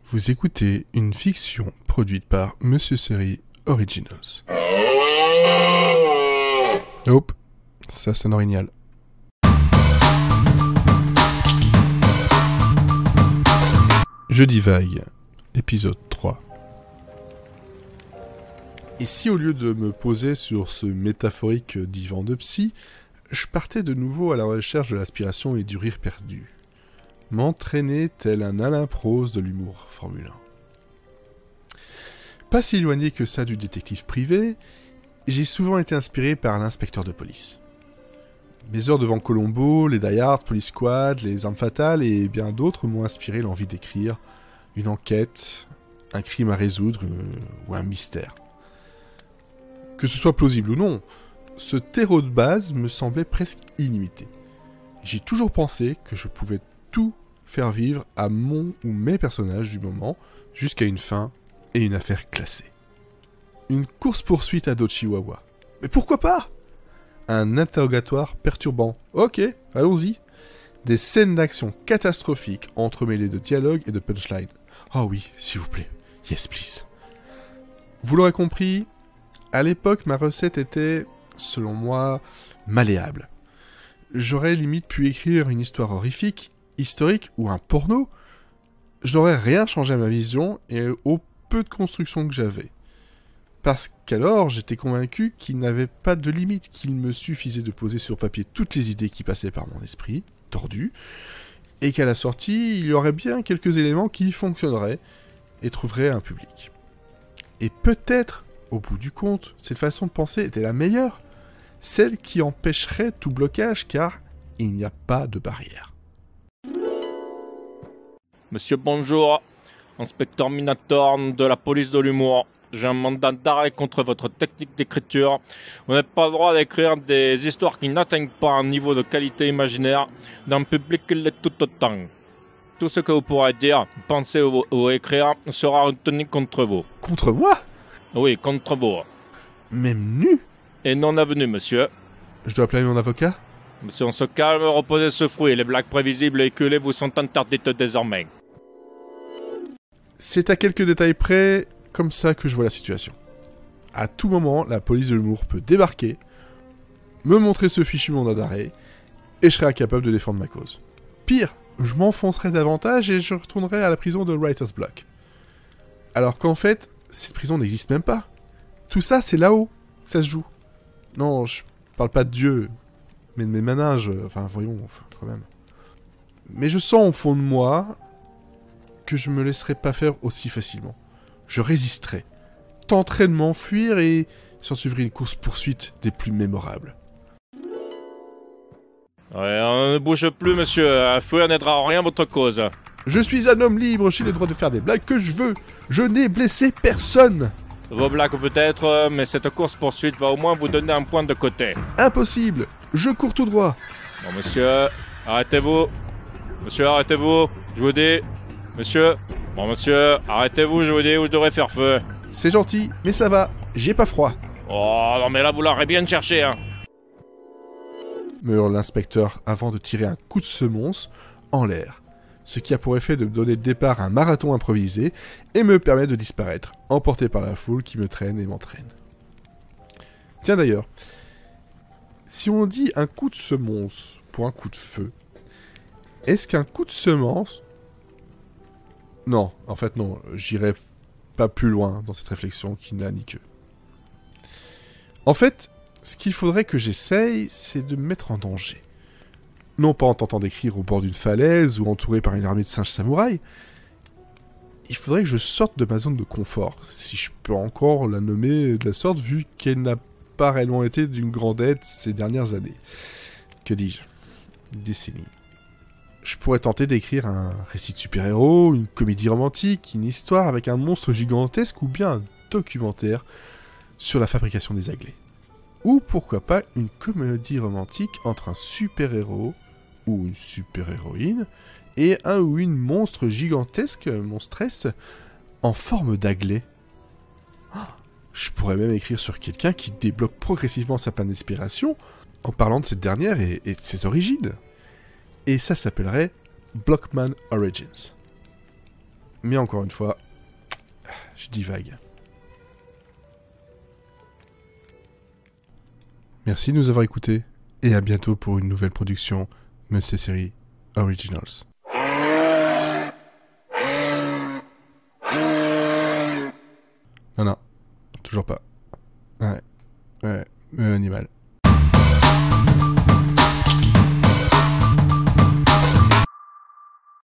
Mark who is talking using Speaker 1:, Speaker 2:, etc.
Speaker 1: Vous écoutez une fiction produite par Monsieur Série Originals. Hop, ça sonne original. Je divague, épisode 3. Et si au lieu de me poser sur ce métaphorique divan de psy, je partais de nouveau à la recherche de l'aspiration et du rire perdu, m'entraîner tel un Alain Prost de l'humour Formule 1. Pas si éloigné que ça du détective privé, j'ai souvent été inspiré par l'inspecteur de police. Mes heures devant Colombo, les Die Hard, Police Squad, les Armes Fatales et bien d'autres m'ont inspiré l'envie d'écrire une enquête, un crime à résoudre ou un mystère. Que ce soit plausible ou non, ce terreau de base me semblait presque illimité. J'ai toujours pensé que je pouvais tout faire vivre à mon ou mes personnages du moment, jusqu'à une fin et une affaire classée. Une course-poursuite à dos de Chihuahua. Mais pourquoi pas ? Un interrogatoire perturbant. Ok, allons-y. Des scènes d'action catastrophiques entremêlées de dialogues et de punchlines. Oh oui, s'il vous plaît. Yes, please. Vous l'aurez compris, à l'époque, ma recette était, selon moi, malléable. J'aurais limite pu écrire une histoire horrifique, historique ou un porno. Je n'aurais rien changé à ma vision et au peu de construction que j'avais. Parce qu'alors, j'étais convaincu qu'il n'avait pas de limite, qu'il me suffisait de poser sur papier toutes les idées qui passaient par mon esprit, tordu, et qu'à la sortie, il y aurait bien quelques éléments qui fonctionneraient et trouveraient un public. Et peut-être, au bout du compte, cette façon de penser était la meilleure, celle qui empêcherait tout blocage, car il n'y a pas de barrière.
Speaker 2: Monsieur, bonjour. Inspecteur Minator de la police de l'humour. J'ai un mandat d'arrêt contre votre technique d'écriture. Vous n'avez pas le droit d'écrire des histoires qui n'atteignent pas un niveau de qualité imaginaire d'un public qui l'est tout autant. Tout ce que vous pourrez dire, penser ou écrire sera retenu contre vous.
Speaker 1: Contre moi ?
Speaker 2: Oui, contre vous.
Speaker 1: Même nu ?
Speaker 2: Et non avenu, monsieur.
Speaker 1: Je dois appeler mon avocat ?
Speaker 2: Monsieur, on se calme, reposez ce fruit. Les blagues prévisibles et éculées vous sont interdites désormais.
Speaker 1: C'est à quelques détails près comme ça que je vois la situation. À tout moment, la police de l'humour peut débarquer, me montrer ce fichu mandat d'arrêt, et je serai incapable de défendre ma cause. Pire, je m'enfoncerai davantage et je retournerai à la prison de Writer's Block. Alors qu'en fait, cette prison n'existe même pas. Tout ça, c'est là-haut, ça se joue. Non, je parle pas de Dieu, mais de mes ménages, voyons, quand même. Mais je sens au fond de moi que je me laisserai pas faire aussi facilement. Je résisterai, tenterai de m'enfuir et s'en suivrait une course-poursuite des plus mémorables.
Speaker 2: Ouais, on ne bouge plus, monsieur. Un feu n'aidera en rien votre cause.
Speaker 1: Je suis un homme libre, j'ai le droit de faire des blagues que je veux. Je n'ai blessé personne.
Speaker 2: Vos blagues peut-être, mais cette course-poursuite va au moins vous donner un point de côté.
Speaker 1: Impossible, je cours tout droit.
Speaker 2: Bon, monsieur, arrêtez-vous. Monsieur, arrêtez-vous, je vous dis. Monsieur, bon monsieur, arrêtez-vous, je vous dis, où je devrais faire feu.
Speaker 1: C'est gentil, mais ça va, j'ai pas froid.
Speaker 2: Oh, non mais là vous l'aurez bien cherché, hein.
Speaker 1: Me hurle l'inspecteur avant de tirer un coup de semonce en l'air, ce qui a pour effet de me donner le départ à un marathon improvisé et me permet de disparaître, emporté par la foule qui me traîne et m'entraîne. Tiens d'ailleurs, si on dit un coup de semonce pour un coup de feu, est-ce qu'un coup de semence... Non, en fait non, j'irai pas plus loin dans cette réflexion qui n'a ni queue. En fait, ce qu'il faudrait que j'essaye, c'est de me mettre en danger. Non pas en tentant d'écrire au bord d'une falaise ou entouré par une armée de singes samouraïs. Il faudrait que je sorte de ma zone de confort, si je peux encore la nommer de la sorte, vu qu'elle n'a pas réellement été d'une grande aide ces dernières années. Que dis-je ? Décennies. Je pourrais tenter d'écrire un récit de super-héros, une comédie romantique, une histoire avec un monstre gigantesque ou bien un documentaire sur la fabrication des aglets. Ou pourquoi pas une comédie romantique entre un super-héros ou une super-héroïne et un ou une monstre gigantesque, monstresse, en forme d'aglet. Je pourrais même écrire sur quelqu'un qui débloque progressivement sa panne d'inspiration en parlant de cette dernière et de ses origines. Et ça s'appellerait Blockman Origins. Mais encore une fois, je divague. Merci de nous avoir écoutés, et à bientôt pour une nouvelle production Monsieur Série Originals. Non, toujours pas. Ouais, animal.